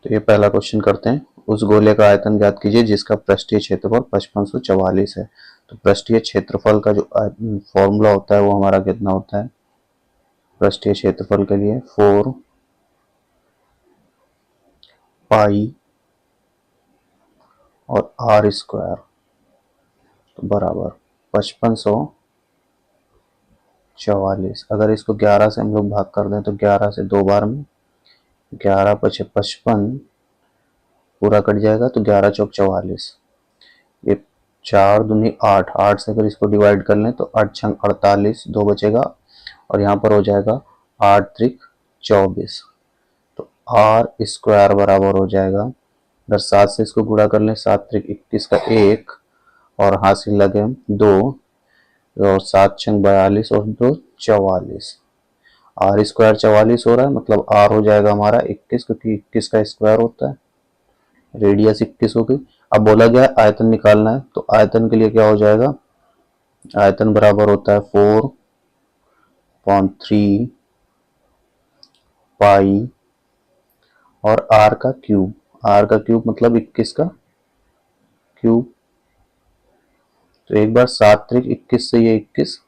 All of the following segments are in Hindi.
तो ये पहला क्वेश्चन करते हैं। उस गोले का आयतन ज्ञात कीजिए जिसका पृष्ठीय क्षेत्रफल 5544 है। तो पृष्ठीय क्षेत्रफल का जो फॉर्मूला होता है वो हमारा कितना होता है, पृष्ठीय क्षेत्रफल के लिए 4 पाई और आर स्क्वायर तो बराबर 5544। अगर इसको 11 से हम लोग भाग कर दें तो 11 से 2 बार में 11 पचे 55 पूरा कट जाएगा तो 11 चौक 44। ये 4 दूनी 8, 8 से अगर इसको डिवाइड कर लें तो 8 छंग 48, 2 बचेगा और यहाँ पर हो जाएगा 8 त्रिक 24। तो आर स्क्वायर बराबर हो जाएगा, अगर 7 से इसको गुणा कर लें 7 त्रिक 21 का 1 और हासिल लगे 2 और 7 छंग 42 और 2 44। आर स्क्वायर 44 हो रहा है, मतलब आर हो जाएगा हमारा 21, क्योंकि 21 का स्क्वायर होता है। रेडियस 21 हो गई। अब बोला गया आयतन निकालना है, तो आयतन के लिए क्या हो जाएगा, आयतन बराबर होता है 4/3 पाई और आर का क्यूब। आर का क्यूब मतलब 21 का क्यूब। तो एक बार 7 त्रिक 21 से ये 21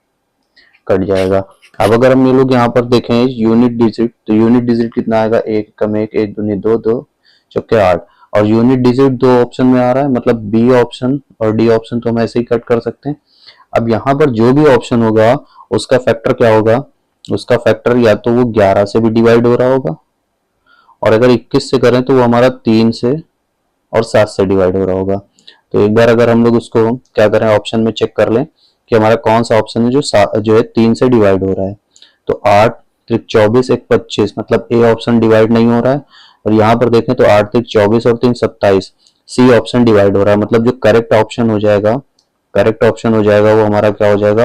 कट जाएगा। अब अगर हम ये लोग यहाँ पर देखें यूनिट डिजिट, तो यूनिट डिजिट कितना आएगा, 1 कम 1, 1 दूनी 2, 2 चौके 8। और यूनिट डिजिट 2 ऑप्शन में आ रहा है, मतलब बी ऑप्शन और डी ऑप्शन तो हम ऐसे ही कट कर सकते हैं। अब यहाँ पर जो भी ऑप्शन होगा उसका फैक्टर क्या होगा, उसका फैक्टर या तो वो 11 से भी डिवाइड हो रहा होगा, और अगर 21 से करें तो वो हमारा 3 से और 7 से डिवाइड हो रहा होगा। तो एक बार अगर हम लोग उसको क्या करें, ऑप्शन में चेक कर लें कि हमारा कौन सा ऑप्शन है जो है 3 से डिवाइड हो रहा है। तो 8 त्रिक 24 1 25, मतलब ए ऑप्शन डिवाइड नहीं हो रहा है। और यहाँ पर देखें तो 8 त्रिक 24 और 3 27, सी ऑप्शन डिवाइड हो रहा है। मतलब जो करेक्ट ऑप्शन हो जाएगा, करेक्ट ऑप्शन हो जाएगा वो हमारा क्या हो जाएगा,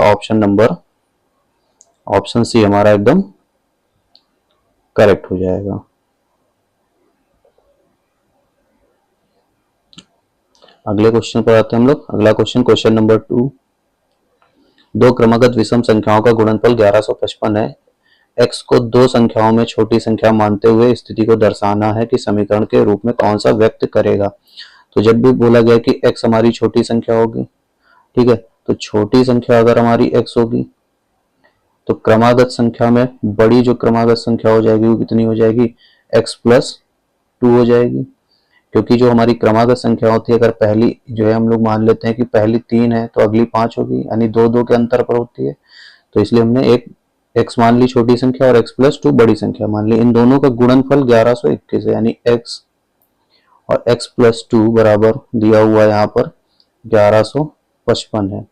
ऑप्शन सी हमारा एकदम करेक्ट हो जाएगा। अगले क्वेश्चन पर आते हैं हम लोग। अगला क्वेश्चन, क्वेश्चन नंबर 2। दो क्रमागत विषम संख्याओं का गुणनफल 1155 है। x को दो संख्याओं में छोटी संख्या मानते हुए स्थिति को दर्शाना है कि समीकरण के रूप में कौन सा व्यक्त करेगा। तो जब भी बोला गया कि x हमारी छोटी संख्या होगी, ठीक है, तो छोटी संख्या अगर हमारी x होगी तो क्रमागत संख्या में बड़ी जो क्रमागत संख्या हो जाएगी वो कितनी हो जाएगी, x+2 हो जाएगी। क्योंकि जो हमारी क्रमागत संख्या होती है, अगर पहली जो है हम लोग मान लेते हैं कि पहली 3 है तो अगली 5 होगी, यानी 2 के अंतर पर होती है। तो इसलिए हमने एक x मान ली छोटी संख्या और x+2 बड़ी संख्या मान ली। इन दोनों का गुणनफल 1121 है, यानी x और x+2 बराबर दिया हुआ है यहाँ पर 1155 है।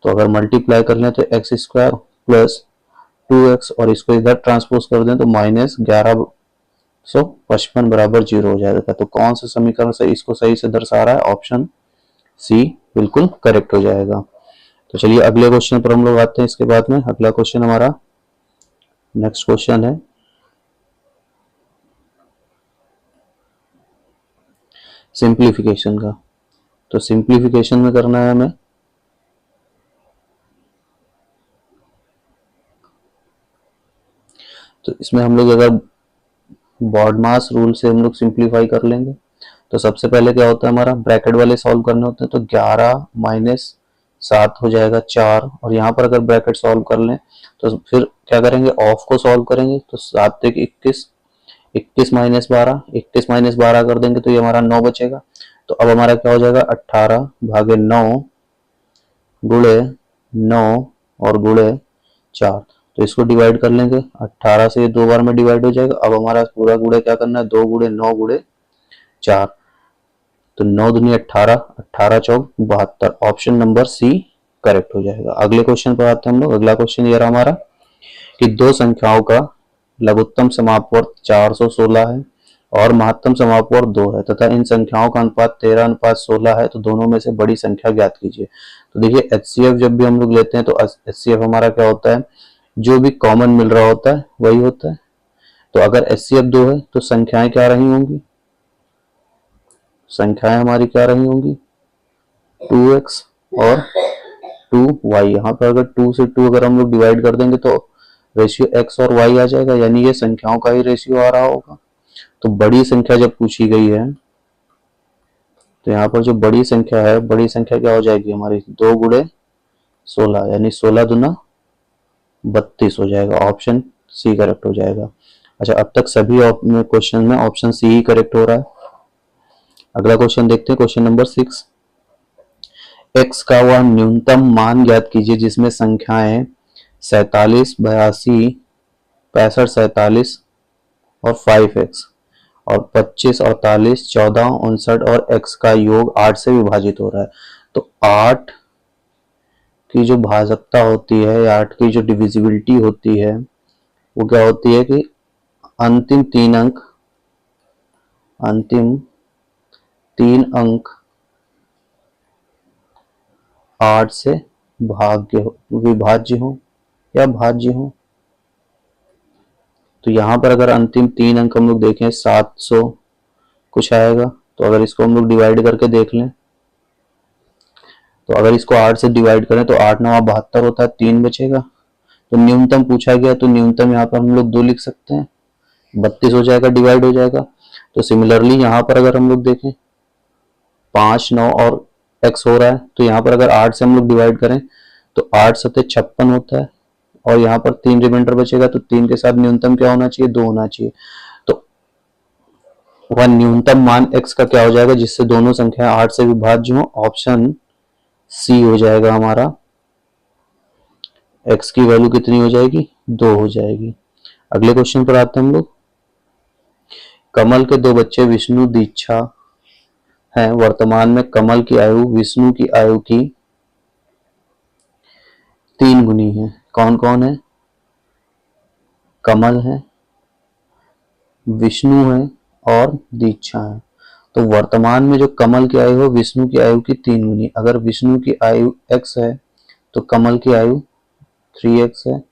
तो अगर मल्टीप्लाई कर लें तो x² प्लस 2x और इसको इधर ट्रांसपोज कर दें तो -1155 बराबर 0 हो जाएगा। तो कौन सा समीकरण से इसको सही से दर्शा रहा है, ऑप्शन सी बिल्कुल करेक्ट हो जाएगा। तो चलिए अगले क्वेश्चन पर हम लोग आते हैं। इसके बाद में अगला क्वेश्चन हमारा नेक्स्ट क्वेश्चन है सिंप्लीफिकेशन का। तो सिंप्लीफिकेशन में करना है हमें, तो इसमें हम लोग अगर बॉडमास रूल से हम लोग सिंप्लीफाई कर लेंगे। तो सबसे पहले क्या होता है, हमारा ब्रैकेट वाले सॉल्व करने होते हैं। तो 11 माइनस 7 हो जाएगा 4, और यहाँ पर अगर ब्रैकेट सॉल्व कर लें तो फिर क्या करेंगे, ऑफ को सॉल्व करेंगे। तो 7 तक 21, 21 माइनस 12, 21 माइनस 12 कर देंगे तो ये हमारा 9 बचेगा। तो अब हमारा क्या हो जाएगा, 18 भागे 9 गुणे 9 और गुणे 4। तो इसको डिवाइड कर लेंगे, 18 से 2 बार में डिवाइड हो जाएगा। अब हमारा पूरा गुणे क्या करना है, 2 गुणे 9 गुणे 4। तो 9 दूनी 18, 18 चौक 72, ऑप्शन नंबर सी करेक्ट हो जाएगा। अगले क्वेश्चन पर आते हैं हम लोग। अगला क्वेश्चन ये रहा हमारा कि दो संख्याओं का लघुत्तम समापवर्त 416 है और महत्तम समापवर्त 2 है तथा इन संख्याओं का अनुपात 13:16 है, तो दोनों में से बड़ी संख्या ज्ञात कीजिए। तो देखिए HCF जब भी हम लोग लेते हैं तो HCF हमारा क्या होता है, जो भी कॉमन मिल रहा होता है वही होता है। तो अगर HCF 2 है तो संख्याएं क्या रही होंगी, संख्याएं हमारी क्या रही होंगी, 2x और 2y। यहाँ पर अगर 2 से 2 अगर हम लोग डिवाइड कर देंगे तो रेशियो x और y आ जाएगा, यानी ये संख्याओं का ही रेशियो आ रहा होगा। तो बड़ी संख्या जब पूछी गई है तो यहाँ पर जो बड़ी संख्या है, बड़ी संख्या क्या हो जाएगी हमारी 2 गुणे 16, यानी 16 दूना 32 हो जाएगा। ऑप्शन सी करेक्ट हो जाएगा। अच्छा, अब तक सभी क्वेश्चन में ऑप्शन सी ही करेक्ट हो रहा है। अगला क्वेश्चन देखते हैं, क्वेश्चन नंबर 6। एक्स का वह न्यूनतम मान ज्ञात कीजिए जिसमें संख्याएं 47, 82, 65, 47 और 5x और 25, 48, 14, 59 और x का योग 8 से विभाजित हो रहा है। तो 8 की जो भाजकता होती है या 8 की जो डिविजिबिलिटी होती है वो क्या होती है कि अंतिम 3 अंक 8 से विभाज्य हो या भाज्य हो। तो यहाँ पर अगर अंतिम 3 अंक हम लोग देखें 700 कुछ आएगा, तो अगर इसको हम लोग डिवाइड करके देख लें तो अगर इसको 8 से डिवाइड करें तो 8 9 72 होता है, 3 बचेगा। तो न्यूनतम पूछा गया तो न्यूनतम यहाँ पर हम लोग 2 लिख सकते हैं, 32 हो जाएगा, डिवाइड हो जाएगा। तो सिमिलरली यहाँ पर अगर हम लोग देखें 5 9 और x हो रहा है, तो यहाँ पर अगर 8 से हम लोग डिवाइड करें तो 8 सत्ते 56 होता है और यहाँ पर 3 रिमाइंडर बचेगा, तो 3 के साथ न्यूनतम क्या होना चाहिए, 2 होना चाहिए। तो वह न्यूनतम मान x का क्या हो जाएगा जिससे दोनों संख्या 8 से विभाज्य हो। ऑप्शन सी हो जाएगा हमारा। x की वैल्यू कितनी हो जाएगी, 2 हो जाएगी। अगले क्वेश्चन पर आते हैं हम लोग। कमल के 2 बच्चे विष्णु दीक्षा हैं। वर्तमान में कमल की आयु विष्णु की आयु की 3 गुनी है। कौन कौन है, कमल है, विष्णु है और दीक्षा है। तो वर्तमान में जो कमल की आयु हो विष्णु की आयु की 3 गुनी। अगर विष्णु की आयु x है तो कमल की आयु 3x है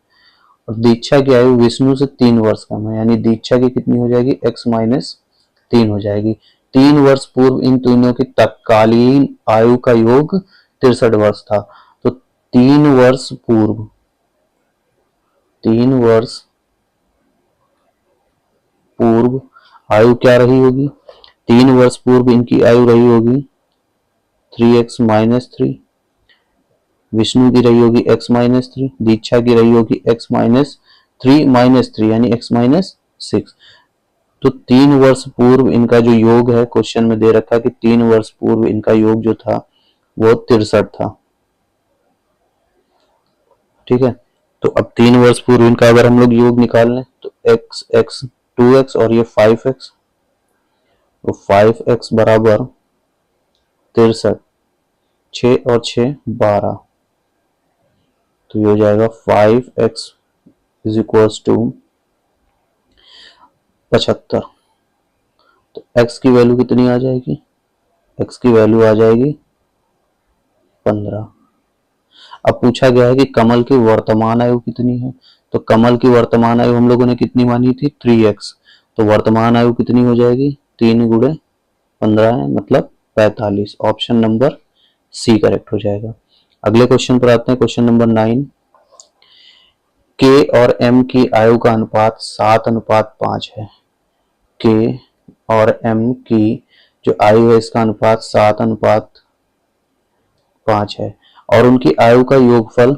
और दीक्षा की आयु विष्णु से 3 वर्ष कम है, यानी दीक्षा की कितनी हो जाएगी, x माइनस 3 हो जाएगी। 3 वर्ष पूर्व इन तीनों की तत्कालीन आयु का योग 63 वर्ष था। तो 3 वर्ष पूर्व आयु क्या रही होगी, 3 वर्ष पूर्व इनकी आयु रही होगी 3x माइनस 3, विष्णु की रही होगी x माइनस 3, दीक्षा की रही होगी x माइनस 3 माइनस 3 यानी x माइनस 6। तो 3 वर्ष पूर्व इनका जो योग है, क्वेश्चन में दे रखा है कि 3 वर्ष पूर्व इनका योग जो था वो 63 था। ठीक है, तो अब 3 वर्ष पूर्व इनका अगर हम लोग योग निकाल लें तो x 2x और ये 5x, तो 5x बराबर 63, 6 और 6 12, तो ये हो जाएगा 5x इज इक्वल्स टू 75। तो x की वैल्यू कितनी आ जाएगी, x की वैल्यू आ जाएगी 15। अब पूछा गया है कि कमल की वर्तमान आयु कितनी है। तो कमल की वर्तमान आयु हम लोगों ने कितनी मानी थी, 3x। तो वर्तमान आयु कितनी हो जाएगी, 3 गुणे 15 है, मतलब 45। ऑप्शन नंबर सी करेक्ट हो जाएगा। अगले क्वेश्चन पर आते हैं, क्वेश्चन नंबर 9। के और एम की आयु का अनुपात 7:5 है। के और एम की जो आयु है इसका अनुपात 7:5 है और उनकी आयु का योगफल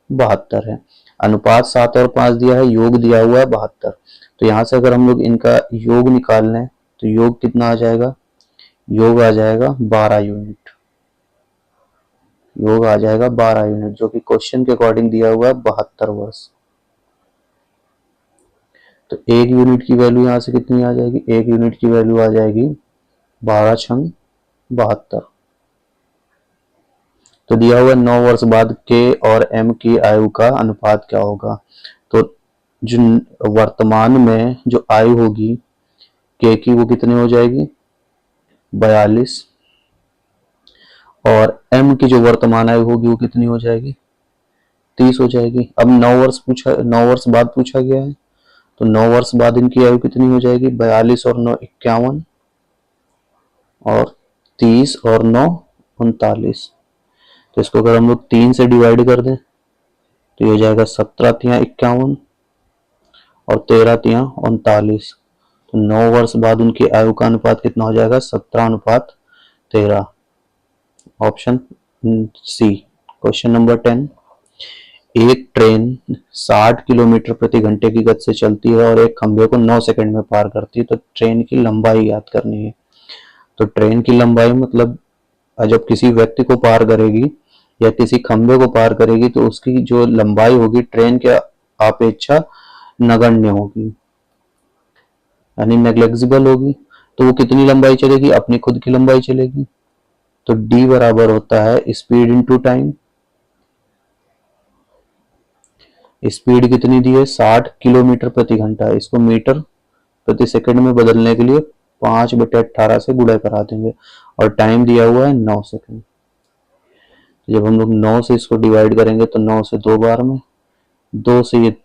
72 है। अनुपात 7 और 5 दिया है, योग दिया हुआ है 72। तो यहां से अगर हम लोग इनका योग निकाल लें तो योग कितना आ जाएगा, योग आ जाएगा 12 यूनिट। योग आ जाएगा 12 यूनिट, जो कि क्वेश्चन के अकॉर्डिंग दिया हुआ है 72 वर्ष। तो 1 यूनिट की वैल्यू यहां से कितनी आ जाएगी, 1 यूनिट की वैल्यू आ जाएगी 12 छंग 72। तो दिया हुआ 9 वर्ष बाद के और एम की आयु का अनुपात क्या होगा। तो जो वर्तमान में जो आयु होगी के की वो कितनी हो जाएगी 42 और एम की जो वर्तमान आयु होगी वो कितनी हो जाएगी 30 हो जाएगी। अब 9 वर्ष बाद पूछा गया है, तो 9 वर्ष बाद इनकी आयु कितनी हो जाएगी 42 और 9 51 और 30 और 9 39। तो इसको अगर हम लोग 3 से डिवाइड कर दें तो ये हो जाएगा 17 तिया 51 और 13 तिया 39। तो 9 वर्ष बाद उनकी आयु का अनुपात कितना हो जाएगा? 17:13। Option C. क्वेश्चन नंबर 10, एक ट्रेन 60 किलोमीटर प्रति घंटे की गति से चलती है और एक खंभे को 9 सेकंड में पार करती है, तो ट्रेन की लंबाई याद करनी है। तो ट्रेन की लंबाई मतलब जब किसी व्यक्ति को पार करेगी या किसी खंभे को पार करेगी तो उसकी जो लंबाई होगी ट्रेन के अपेक्षा नगण्य होगी, यानी नेग्लिजिबल होगी। तो वो कितनी लंबाई चलेगी? अपनी खुद की लंबाई चलेगी। तो डी बराबर होता है स्पीड इनटू टाइम। स्पीड कितनी दी है? 60 किलोमीटर प्रति घंटा। इसको मीटर प्रति सेकंड में बदलने के लिए 5/18 से गुणा करा देंगे और टाइम दिया हुआ है 9 सेकंड। जब हम लोग 9 से इसको डिवाइड करेंगे तो 9 से 2 बार में, 2 से ये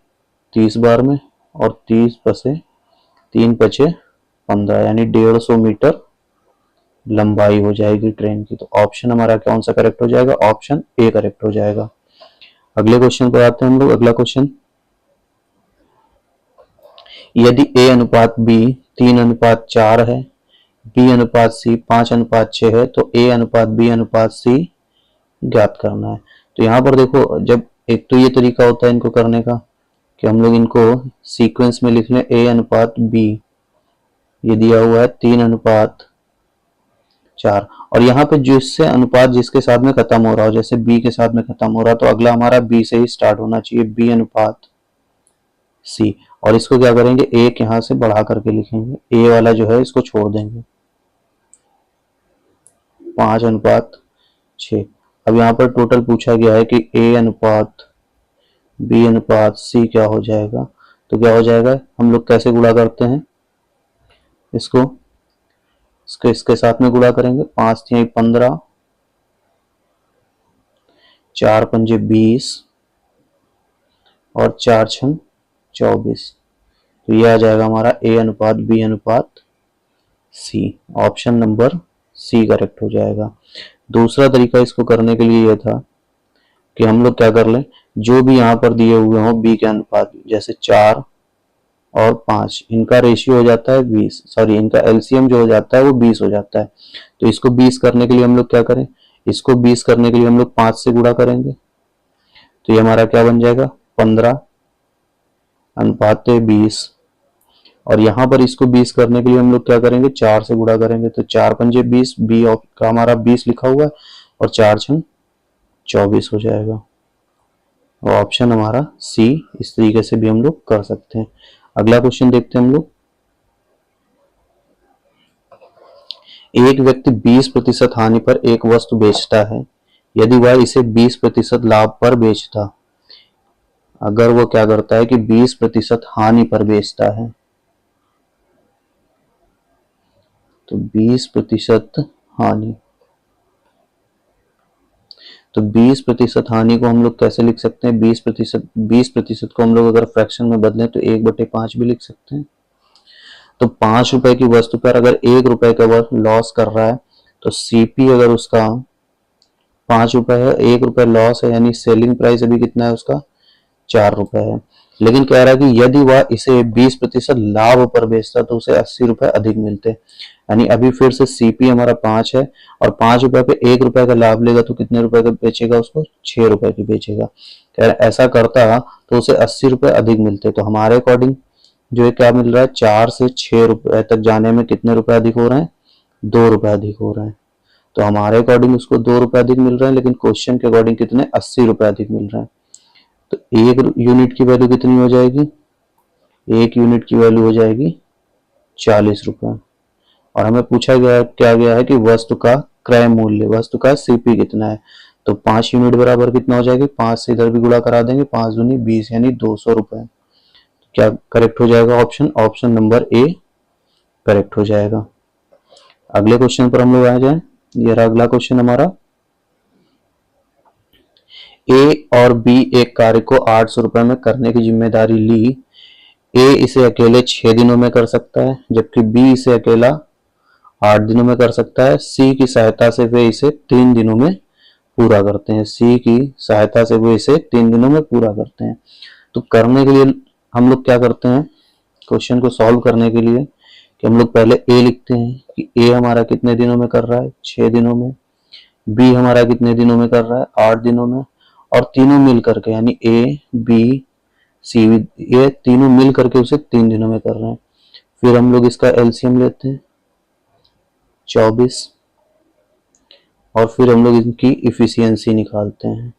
30 बार में और 30 से 3 × 15, यानी 150 मीटर लंबाई हो जाएगी ट्रेन की। तो ऑप्शन हमारा कौन सा करेक्ट हो जाएगा? ऑप्शन ए करेक्ट हो जाएगा। अगले क्वेश्चन पर आते हैं हम लोग। अगला क्वेश्चन, यदि A अनुपात B 3:4 है, B अनुपात C 5:6 है, तो A अनुपात B अनुपात C ज्ञात करना है। तो यहाँ पर देखो, जब एक तो ये तरीका होता है इनको करने का कि हम लोग इनको सीक्वेंस में लिख लें। A अनुपात B ये दिया हुआ है 3:4, और यहाँ पे जिससे अनुपात जिसके साथ में खत्म हो रहा हो, जैसे B के साथ में खत्म हो रहा, तो अगला हमारा B से ही स्टार्ट होना चाहिए, B अनुपात C। और इसको क्या करेंगे? एक यहाँ से बढ़ा करके लिखेंगे, A वाला जो है इसको छोड़ देंगे, 5:6। अब यहाँ पर टोटल पूछा गया है कि A अनुपात B अनुपात C क्या हो जाएगा। तो क्या हो जाएगा? हम लोग कैसे गुणा करते हैं इसको इसके साथ में गुणा करेंगे। 5×3=15, 4×5=20 और 4×6=24। तो ये आ जाएगा हमारा A अनुपात B अनुपात C। Option number C correct हो जाएगा। दूसरा तरीका इसको करने के लिए यह था कि हम लोग क्या कर लें, जो भी यहाँ पर दिए हुए हों B के अनुपात, जैसे 4 और 5, इनका रेशियो हो जाता है 20, सॉरी इनका एलसीएम जो हो जाता है वो 20 हो जाता है। तो इसको 20 करने के लिए हम लोग क्या करें? इसको 20 करने के लिए हम लोग 5 से गुणा करेंगे, तो ये हमारा क्या बन जाएगा? 15:20। और यहाँ पर इसको 20 करने के लिए हम लोग क्या करेंगे? 4 से गुणा करेंगे, तो 4×5=20, बी का हमारा 20 लिखा हुआ है और 4×6=24 हो जाएगा। और ऑप्शन हमारा सी। इस तरीके से भी हम लोग कर सकते हैं। अगला क्वेश्चन देखते हैं हम लोग। एक व्यक्ति 20% हानि पर एक वस्तु बेचता है, यदि वह इसे 20% लाभ पर बेचता, अगर वो क्या करता है कि 20% हानि पर बेचता है, तो 20% हानि, तो 20% हानि को हम लोग कैसे लिख सकते हैं? 20% को हम लोग अगर फ्रैक्शन में बदलें तो 1/5 भी लिख सकते हैं। तो 5 रुपए की वस्तु पर अगर 1 रुपए का वह लॉस कर रहा है, तो सीपी अगर उसका 5 रुपए है, 1 रुपए लॉस है, यानी सेलिंग प्राइस अभी कितना है उसका? 4 रुपए है। लेकिन कह रहा है कि यदि वह इसे 20% लाभ पर बेचता तो उसे 80 रुपए अधिक मिलते। यानी अभी फिर से सीपी हमारा 5 है और 5 रुपए पे 1 रुपए का लाभ लेगा तो कितने रुपए का बेचेगा उसको? 6 रुपए की बेचेगा। कह रहा ऐसा करता तो उसे 80 रुपए अधिक मिलते। तो हमारे अकॉर्डिंग जो है क्या मिल रहा है? 4 से 6 रुपए तक जाने में कितने रुपए अधिक हो रहे हैं? 2 रुपए अधिक हो रहे हैं। तो हमारे अकॉर्डिंग उसको 2 रुपए अधिक मिल रहे हैं, लेकिन क्वेश्चन के अकॉर्डिंग कितने? 80 रुपए अधिक मिल रहे हैं। तो 1 यूनिट की वैल्यू कितनी हो जाएगी? 1 यूनिट की वैल्यू हो जाएगी 40 रुपए। और हमें पूछा गया है कि वस्तु का क्रय मूल्य, वस्तु का सीपी कितना है। तो 5 यूनिट बराबर कितना हो जाएगी? 5 से इधर भी गुणा करा देंगे, 5 दूनी 20, यानी 200 रुपए। क्या करेक्ट हो जाएगा? ऑप्शन नंबर ए करेक्ट हो जाएगा। अगले क्वेश्चन पर हम लोग आ जाए। ये रहा अगला क्वेश्चन हमारा। ए और बी एक कार्य को 800 रुपए में करने की जिम्मेदारी ली। ए इसे अकेले 6 दिनों में कर सकता है, जबकि बी इसे अकेला 8 दिनों में कर सकता है। सी की सहायता से वे इसे 3 दिनों में पूरा करते हैं। सी की सहायता से वे इसे 3 दिनों में पूरा करते हैं। तो करने के लिए हम लोग क्या करते हैं? क्वेश्चन को सॉल्व करने के लिए कि हम लोग पहले ए लिखते हैं कि ए हमारा कितने दिनों में कर रहा है, 6 दिनों में। बी हमारा कितने दिनों में कर रहा है, 8 दिनों में। और तीनों मिल करके यानी ए बी सी, ये तीनों मिल करके उसे 3 दिनों में कर रहे हैं। फिर हम लोग इसका एलसीएम लेते हैं 24, और फिर हम लोग इनकी इफिशियंसी निकालते हैं।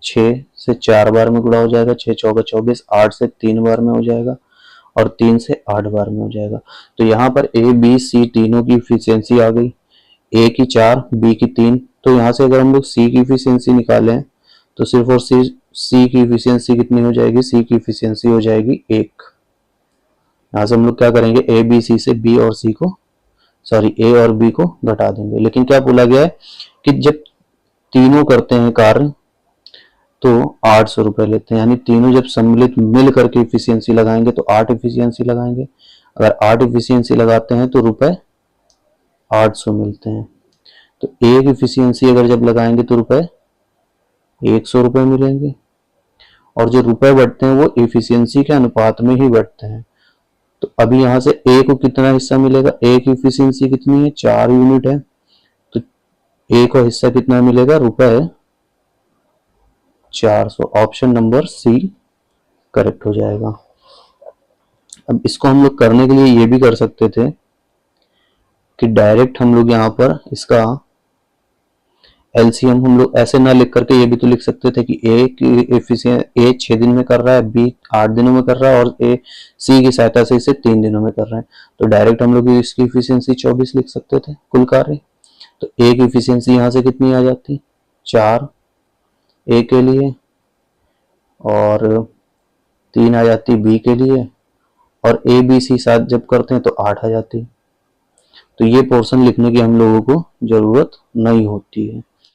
6 से 4 बार में गुणा हो जाएगा, 6 चौका 24, 8 से 3 बार में हो जाएगा और 3 से 8 बार में हो जाएगा। तो यहाँ पर ए बी सी तीनों की इफिशियंसी आ गई, ए की 4, बी की 3। तो यहाँ से अगर हम लोग सी की इफिशियंसी निकालें तो सिर्फ और सिर्फ सी की इफिशियंसी कितनी हो जाएगी, सी की इफिशियंसी हो जाएगी 1। यहाँ से हम लोग क्या करेंगे, ए बी सी से बी और सी को, सॉरी ए और बी को घटा देंगे। लेकिन क्या बोला गया है कि जब तीनों करते हैं कार्य तो 800 रुपए लेते हैं, यानी तीनों जब सम्मिलित मिल करके इफिशियंसी लगाएंगे तो 8 इफिशियंसी लगाएंगे। अगर 8 इफिशियंसी लगाते हैं तो रुपए 800 मिलते हैं। तो एक इफिशियंसी अगर जब लगाएंगे तो रुपए 100 रुपए मिलेंगे। और जो रुपए बढ़ते हैं वो इफिशियंसी के अनुपात में ही बढ़ते हैं। तो अभी यहां से ए को कितना हिस्सा मिलेगा, ए की इफिशियंसी कितनी है, 4 यूनिट है, तो ए को हिस्सा कितना मिलेगा, रुपए 400। ऑप्शन नंबर सी करेक्ट हो जाएगा। अब इसको हम लोग करने के लिए ये भी कर सकते थे कि डायरेक्ट हम लोग यहाँ पर इसका एलसीएम हम लोग ऐसे ना लिख करके ये भी तो लिख सकते थे कि ए की एफिशिएंसी, ए 6 दिन में कर रहा है, बी 8 दिनों में कर रहा है और ए सी की सहायता से इसे 3 दिनों में कर रहे हैं। तो डायरेक्ट हम लोग इसकी एफिशिएंसी 24 लिख सकते थे कुल कार्य। तो ए की एफिशिएंसी यहाँ से कितनी आ जाती, 4 ए के लिए, और 3 आ जाती बी के लिए, और ए बी सी साथ जब करते हैं तो 8 आ जाती। तो ये पोर्शन लिखने की हम लोगों को जरूरत नहीं होती है।